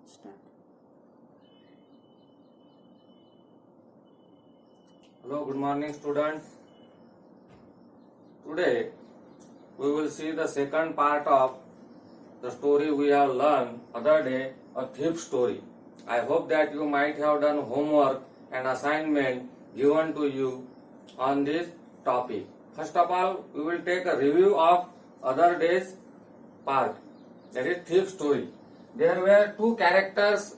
Start. Hello, good morning students. Today we will see the second part of the story we have learned other day, a thief story. I hope that you might have done homework and assignment given to you on this topic. First of all, we will take a review of other day's part, that is thief story. There were two characters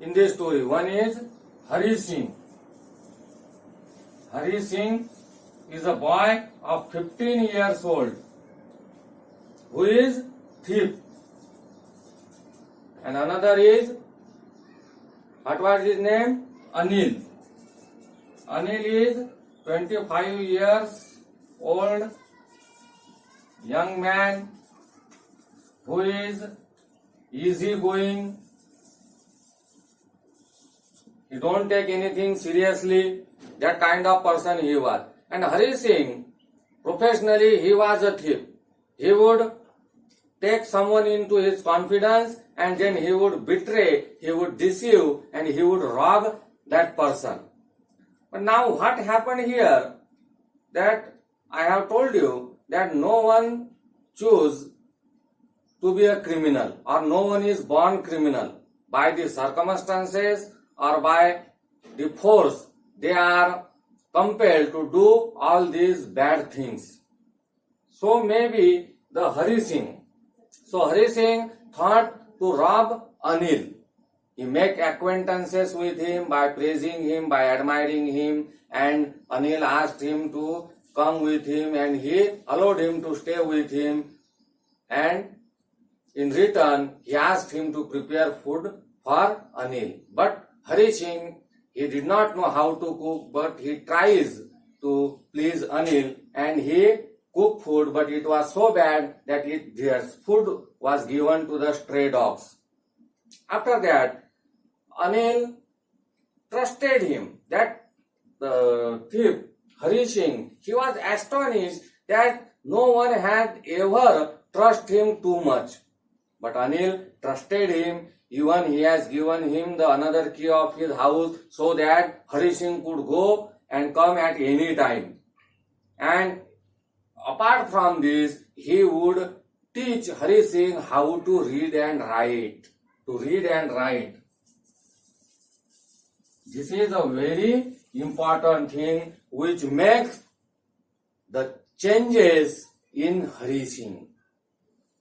in this story. One is Hari Singh. Hari Singh is a boy of 15 years old who is thief. And another is, what was his name? Anil. Anil is 25 years old young man who is easygoing. He don't take anything seriously. That kind of person he was. And Hari Singh, professionally, he was a thief. He would take someone into his confidence and then he would betray, he would deceive and he would rob that person. But now what happened here, that I have told you that no one choose to be a criminal or no one is born criminal. By the circumstances or by the force, they are compelled to do all these bad things. So maybe the Hari Singh. So Hari Singh thought to rob Anil. He make acquaintances with him by praising him, by admiring him, and Anil asked him to come with him and he allowed him to stay with him, and in return he asked him to prepare food for Anil. But Hari Singh, he did not know how to cook, but he tries to please Anil and he cooked food, but it was so bad that their food was given to the stray dogs. After that, Anil trusted him. That the thief, Hari Singh, he was astonished that no one had ever trusted him too much. But Anil trusted him. Even he has given him the another key of his house so that Hari Singh could go and come at any time. And apart from this, he would teach Hari Singh how to read and write. To read and write. This is a very important thing which makes the changes in Hari Singh.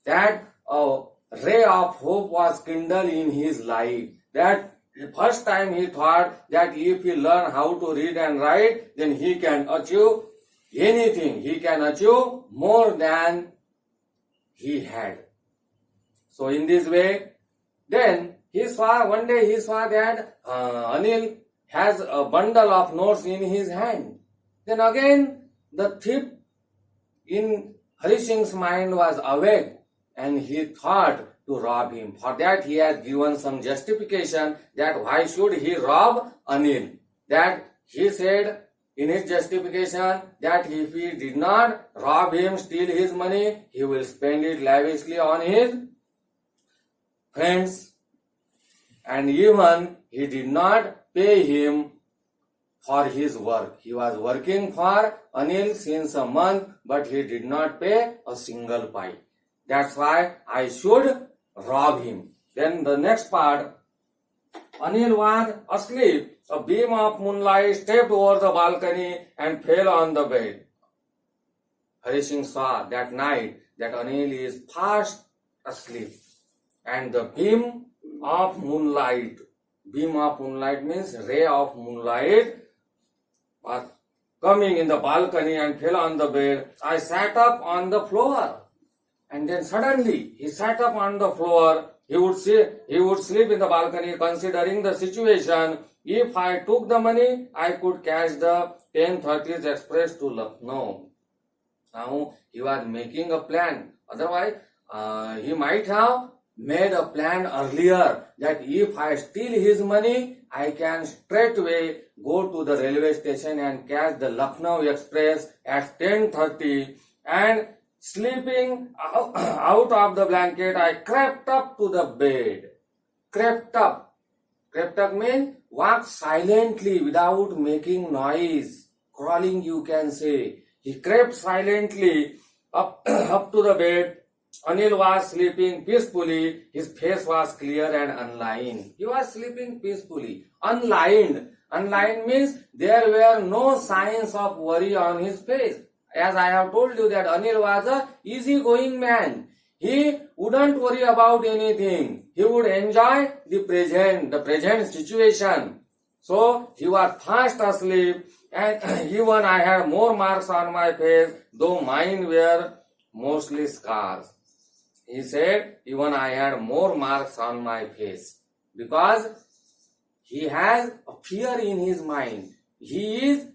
That a ray of hope was kindled in his life. That the first time he thought that if he learn how to read and write, then he can achieve anything. He can achieve more than he had. So in this way, then one day he saw that Anil has a bundle of notes in his hand. Then again the thief in Hari Singh's mind was awake and he thought to rob him. For that he has given some justification that why should he rob Anil. That he said in his justification that if he did not rob him, steal his money, he will spend it lavishly on his friends. And even he did not pay him for his work. He was working for Anil since a month, but he did not pay a single pie. That's why I should rob him. Then the next part, Anil was asleep. A beam of moonlight stepped over the balcony and fell on the bed. Hari Singh saw that night that Anil is fast asleep. And the beam of moonlight means ray of moonlight, was coming in the balcony and fell on the bed. I sat up on the floor. And then suddenly he sat up on the floor. He would sleep in the balcony considering the situation. If I took the money, I could catch the 10:30 express to Lucknow. Now he was making a plan. Otherwise, he might have made a plan earlier that if I steal his money, I can straightway go to the railway station and catch the Lucknow express at 10:30, and sleeping out of the blanket, I crept up to the bed crept up. Crept up means walk silently without making noise. Crawling, you can say. He crept silently up, up to the bed. Anil was sleeping peacefully. His face was clear and unlined. He was sleeping peacefully. Unlined. Unlined means there were no signs of worry on his face. As I have told you that Anil was a easygoing man. He wouldn't worry about anything. He would enjoy the present situation. So he was fast asleep, and even I had more marks on my face, though mine were mostly scars. He said, even I had more marks on my face, because he has a fear in his mind. He is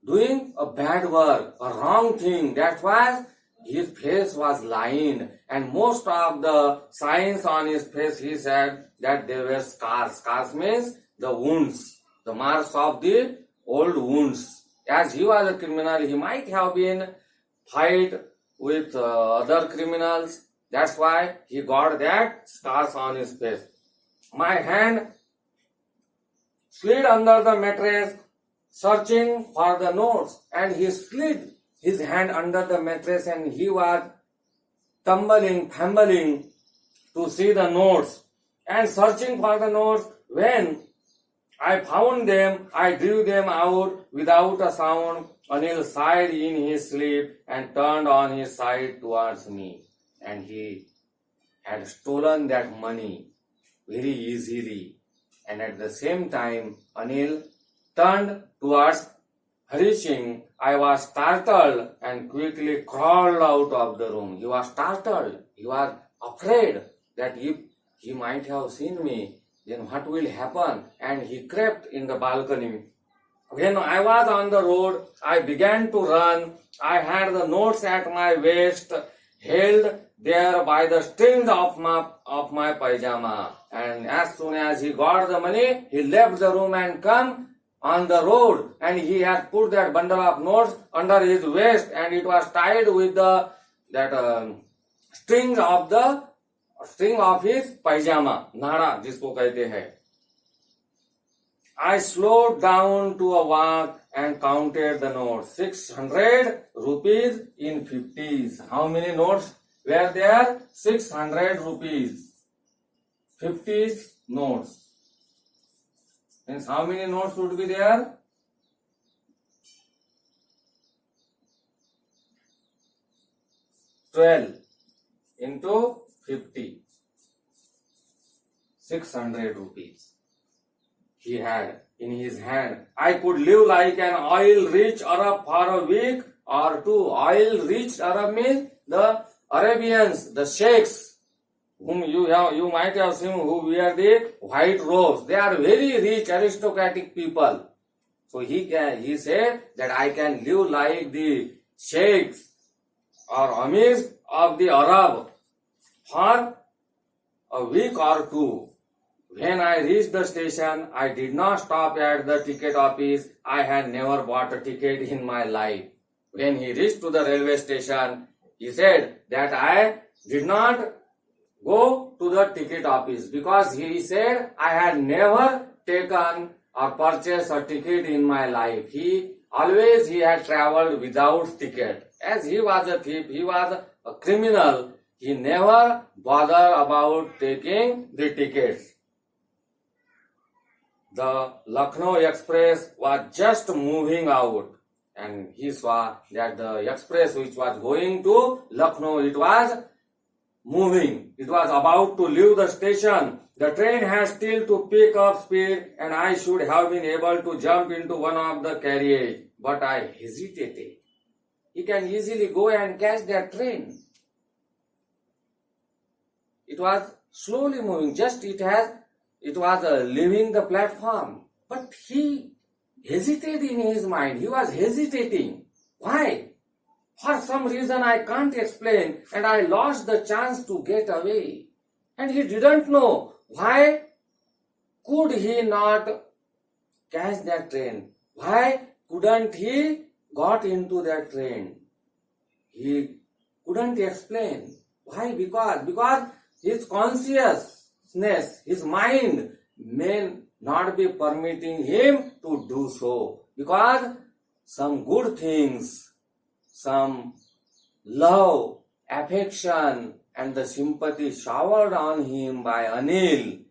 doing a bad work, a wrong thing. That's why his face was lined, and most of the signs on his face, he said that they were scars. Scars means the wounds, the marks of the old wounds. As he was a criminal, he might have been fight with other criminals. That's why he got that scars on his face. My hand slid under the mattress, searching for the notes, and he slid his hand under the mattress, and he was fumbling to see the notes and searching for the notes. When I found them, I drew them out without a sound. Anil sighed in his sleep and turned on his side towards me. And he had stolen that money very easily. And at the same time, Anil turned towards Hari Singh. I was startled and quickly crawled out of the room. He was startled. He was afraid that if he might have seen me, then what will happen? And he crept in the balcony. When I was on the road, I began to run. I had the notes at my waist, held there by the strings of my pajama. And as soon as he got the money, he left the room and come on the road, and he had put that bundle of notes under his waist, and it was tied with the string of his pajama, nada जिसको कहते हैं. I slowed down to a walk and counted the notes. 600 rupees in 50s. How many notes were there? 600 rupees. 50s notes. Means how many notes would be there? 12 into 50. 600 rupees. He had in his hand. I could live like an oil-rich Arab for a week or two. Oil-rich Arab means the Arabians, the sheikhs, whom you might have seen, who wear the white robes. They are very rich, aristocratic people. So he said that I can live like the sheikhs or amirs of the Arab for a week or two. When I reached the station, I did not stop at the ticket office. I had never bought a ticket in my life. When he reached to the railway station, he said that I did not go to the ticket office because he said I had never taken or purchased a ticket in my life. He had traveled without ticket. As he was a thief, he was a criminal, he never bothered about taking the tickets. The Lucknow Express was just moving out, and he saw that the express which was going to Lucknow, it was moving. It was about to leave the station. The train had still to pick up speed, and I should have been able to jump into one of the carriage, but I hesitated. He can easily go and catch that train. It was slowly moving, it was leaving the platform. But he hesitated in his mind. He was hesitating. Why? For some reason I can't explain, and I lost the chance to get away. And he didn't know why could he not catch that train. Why couldn't he got into that train? He couldn't explain. Why? Because his consciousness consciousness, his mind may not be permitting him to do so, because some good things, some love, affection, and the sympathy showered on him by Anil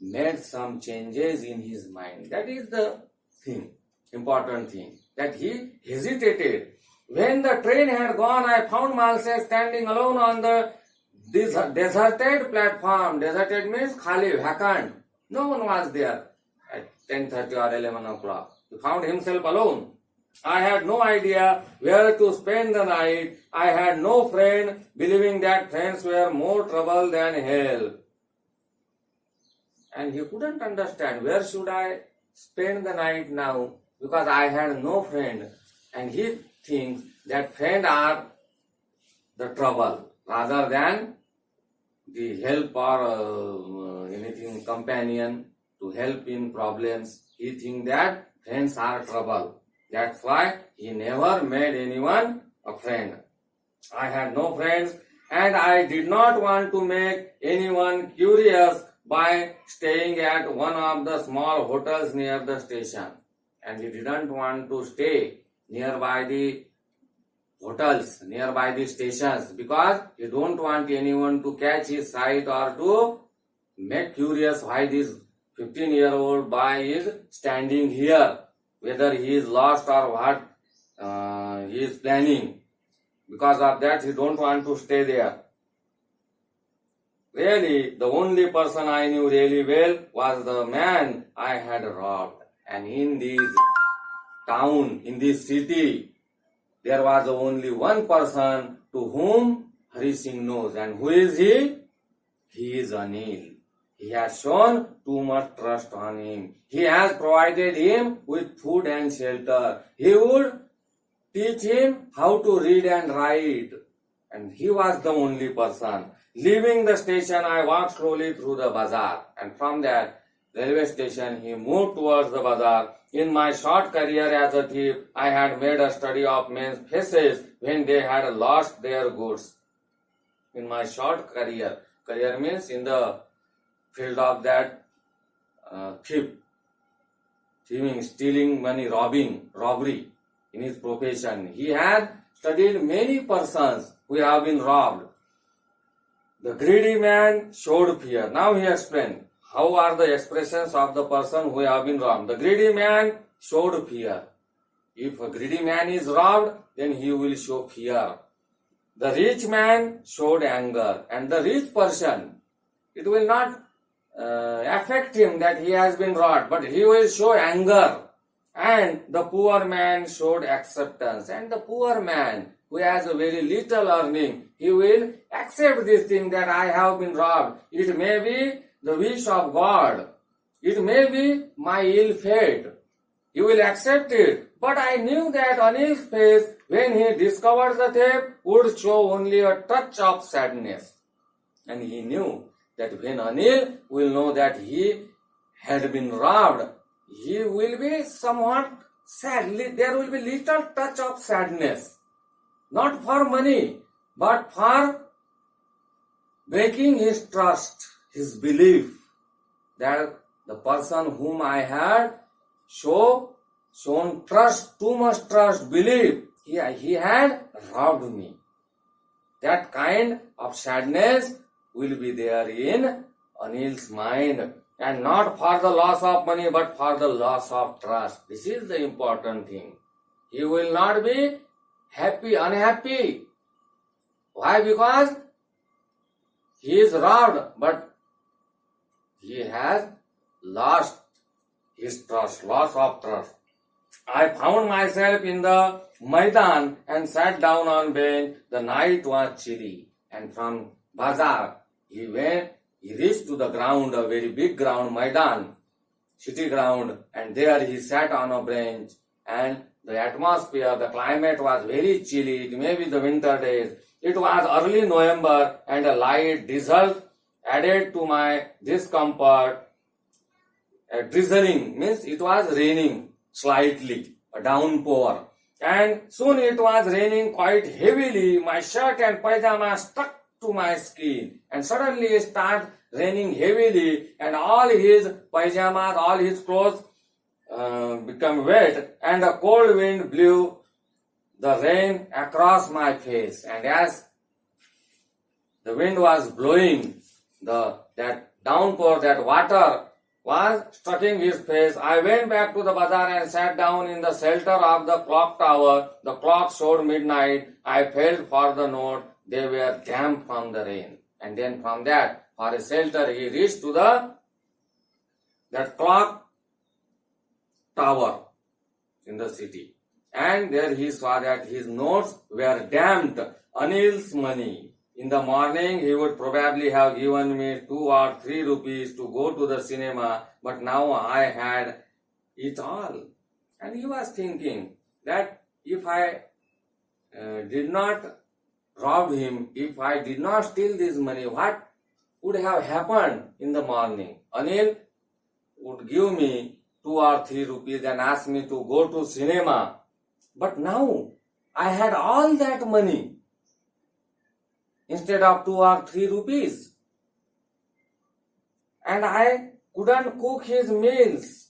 made some changes in his mind. That is the thing, important thing, that he hesitated. When the train had gone, I found myself standing alone on the deserted platform. Deserted means khali, vacant. No one was there at 10:30 or 11 o'clock. He found himself alone. I had no idea where to spend the night. I had no friend, believing that friends were more trouble than hell. And he couldn't understand where should I spend the night now, because I had no friend. And he thinks that friends are the trouble rather than the help or anything companion to help in problems. He thinks that friends are trouble. That's why he never made anyone a friend. I had no friends, and I did not want to make anyone curious by staying at one of the small hotels near the station. And he didn't want to stay nearby the hotels, nearby the stations, because he don't want anyone to catch his sight or to make curious why this 15-year-old boy is standing here, whether he is lost or what he is planning. Because of that, he don't want to stay there. Really, the only person I knew really well was the man I had robbed. And in this town, in this city, there was only one person to whom Hari Singh knows. And who is he? He is Anil. He has shown too much trust on him. He has provided him with food and shelter. He would teach him how to read and write. And he was the only person. Leaving the station, I walked slowly through the bazaar. And from that railway station, he moved towards the bazaar. In my short career as a thief, I had made a study of men's faces when they had lost their goods. In my short career means in the field of that thieving, stealing money, robbery in his profession. He had studied many persons who have been robbed. The greedy man showed fear. Now he explained how are the expressions of the person who have been robbed. The greedy man showed fear. If a greedy man is robbed, then he will show fear. The rich man showed anger, and the rich person, it will not affect him that he has been robbed, but he will show anger. And the poor man showed acceptance, and the poor man who has a very little earning, he will accept this thing that I have been robbed. It may be the wish of God. It may be my ill fate. He will accept it. But I knew that on his face, when he discovered the theft, would show only a touch of sadness. And he knew that when Anil will know that he had been robbed, he will be somewhat sad. There will be little touch of sadness. Not for money, but for breaking his trust, his belief that the person whom I had shown trust, too much trust, belief, he had robbed me. That kind of sadness will be there in Anil's mind, and not for the loss of money, but for the loss of trust. This is the important thing. He will not be unhappy. Why? Because he is robbed, but he has lost his trust, loss of trust. I found myself in the Maidan and sat down on bench. The night was chilly, and from Bazaar he reached to the ground, a very big ground, Maidan, city ground, and there he sat on a bench, and the atmosphere, the climate was very chilly. It may be the winter days. It was early November, and a light drizzle added to my discomfort. Drizzling means it was raining slightly, a downpour. And soon it was raining quite heavily. My shirt and pajama stuck to my skin, and suddenly raining heavily, and all his pajamas, all his clothes become wet, and a cold wind blew the rain across my face. And as the wind was blowing, that downpour, that water was striking his face, I went back to the bazaar and sat down in the shelter of the clock tower. The clock showed midnight. I felt for the note. They were damp from the rain. And then from that, for a shelter, he reached to that clock tower in the city. And there he saw that his notes were damped. Anil's money. In the morning, he would probably have given me 2 or 3 rupees to go to the cinema, but now I had it all. And he was thinking that if I did not rob him, if I did not steal this money, what would have happened in the morning? Anil would give me 2 or 3 rupees and ask me to go to cinema. But now I had all that money instead of 2 or 3 rupees. And I couldn't cook his meals.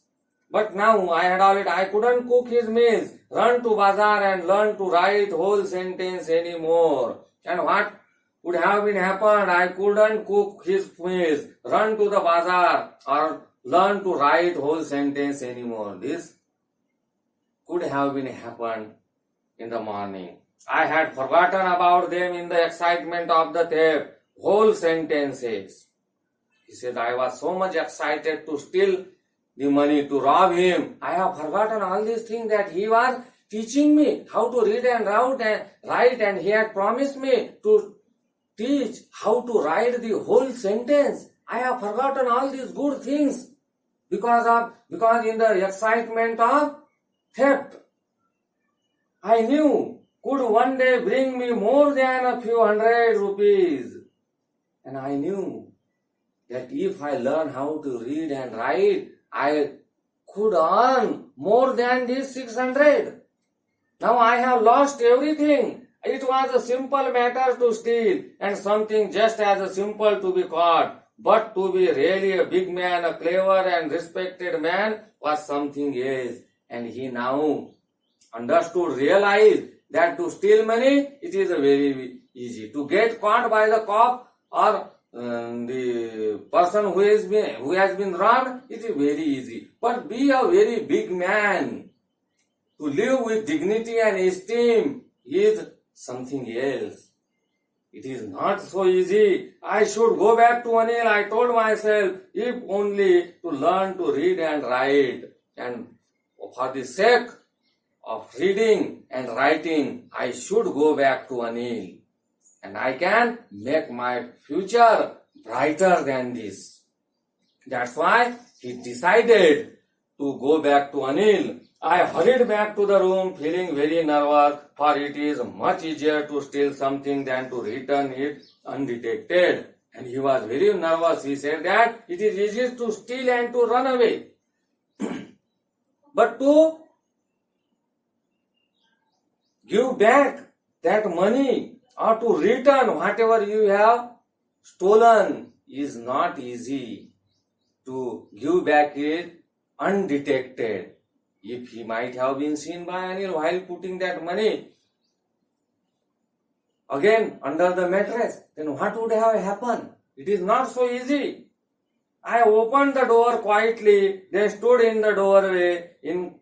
But now I had all it. I couldn't cook his meals, run to bazaar and learn to write whole sentence anymore. And what would have been happened? I couldn't cook his meals, run to the bazaar or learn to write whole sentence anymore. This could have been happened in the morning. I had forgotten about them in the excitement of the theft. Whole sentences. He said, I was so much excited to steal the money, to rob him. I have forgotten all these things that he was teaching me how to read and write, and he had promised me to teach how to write the whole sentence. I have forgotten all these good things because in the excitement of theft. I knew could one day bring me more than a few 100 rupees. And I knew that if I learn how to read and write, I could earn more than this 600. Now I have lost everything. It was a simple matter to steal and something just as simple to be caught. But to be really a big man, a clever and respected man was something else. And he now realized that to steal money, it is very easy. To get caught by the cop or the person who has been robbed, it is very easy. But be a very big man. To live with dignity and esteem is something else. It is not so easy. I should go back to Anil, I told myself, if only to learn to read and write. And for the sake of reading and writing, I should go back to Anil. And I can make my future brighter than this. That's why he decided to go back to Anil. I hurried back to the room feeling very nervous, for it is much easier to steal something than to return it undetected. And he was very nervous. He said that it is easier to steal and to run away. But to give back that money or to return whatever you have stolen is not easy. To give back it undetected. If he might have been seen by Anil while putting that money again under the mattress, then what would have happened? It is not so easy. I opened the door quietly. They stood in the doorway. In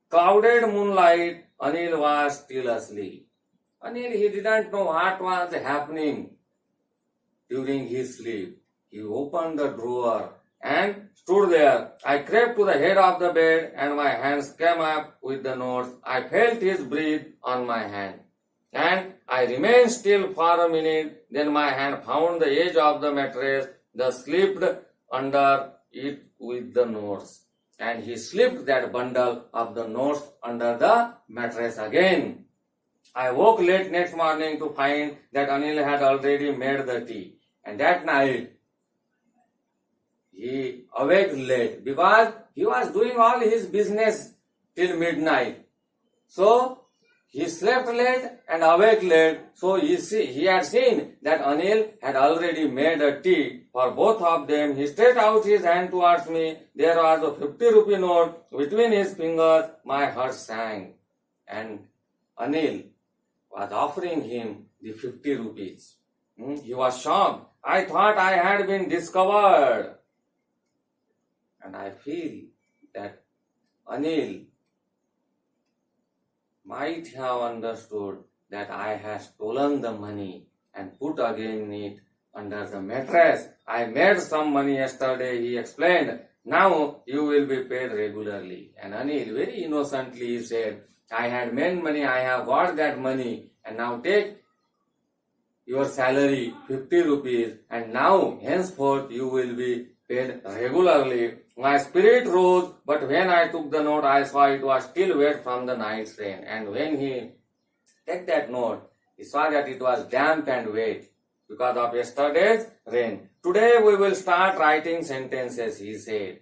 clouded moonlight, Anil was still asleep. Anil, he didn't know what was happening during his sleep. He opened the drawer and stood there. I crept to the head of the bed and my hands came up with the notes. I felt his breath on my hand. And I remained still for a minute. Then my hand found the edge of the mattress. The slipped under it with the notes. And he slipped that bundle of the notes under the mattress again. I woke late next morning to find that Anil had already made the tea. And that night, he awake late because he was doing all his business till midnight. So, he slept late and awake late, so he had seen that Anil had already made a tea for both of them. He stretched out his hand towards me. There was a 50 rupee note between his fingers. My heart sank. And Anil was offering him the 50 rupees. He was shocked. I thought I had been discovered. And I feel that Anil might have understood that I had stolen the money and put again it under the mattress. I made some money yesterday, he explained. Now you will be paid regularly. And Anil very innocently said, I had made money, I have got that money, and now take your salary, 50 rupees, and now henceforth you will be paid regularly. My spirit rose, but when I took the note, I saw it was still wet from the night's rain. And when he took that note, he saw that it was damp and wet because of yesterday's rain. Today we will start writing sentences, he said.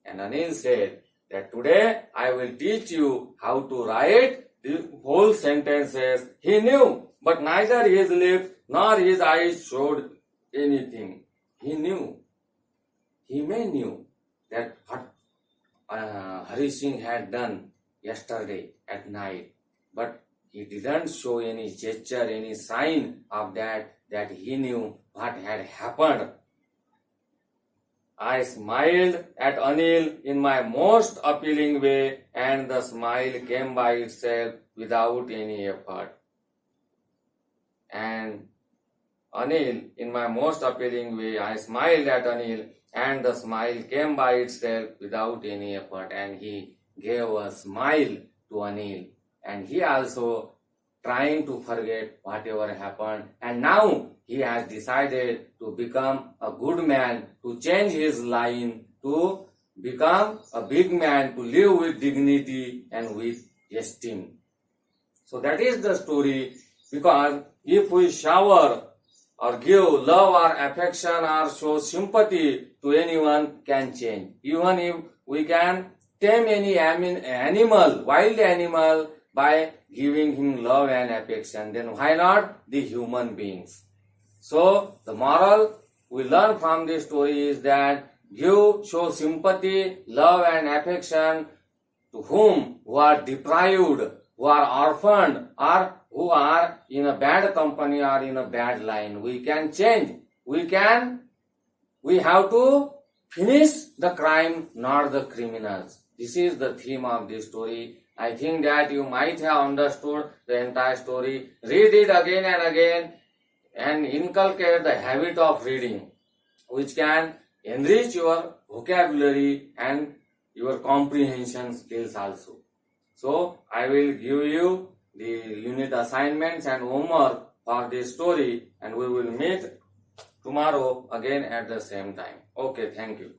And Anil said that today I will teach you how to write the whole sentences. He knew, but neither his lips nor his eyes showed anything. He knew. He may knew that what Hari Singh had done yesterday at night, but he didn't show any gesture, any sign of that he knew what had happened. I smiled at Anil in my most appealing way, and the smile came by itself without any effort. And Anil, in my most appealing way, I smiled at Anil, and the smile came by itself without any effort. And he gave a smile to Anil. And he also trying to forget whatever happened. And now he has decided to become a good man, to change his line, to become a big man, to live with dignity and with esteem. So that is the story, because if we shower or give love or affection or show sympathy to anyone, can change. Even if we can tame any animal, wild animal, by giving him love and affection, then why not the human beings? So the moral we learn from this story is that show sympathy, love and affection to whom who are deprived, who are orphaned, or who are in a bad company or in a bad line. We can change. We have to finish the crime, not the criminals. This is the theme of this story. I think that you might have understood the entire story. Read it again and again and inculcate the habit of reading, which can enrich your vocabulary and your comprehension skills also. So I will give you the unit assignments and homework for this story, and we will meet tomorrow again at the same time. Okay, thank you.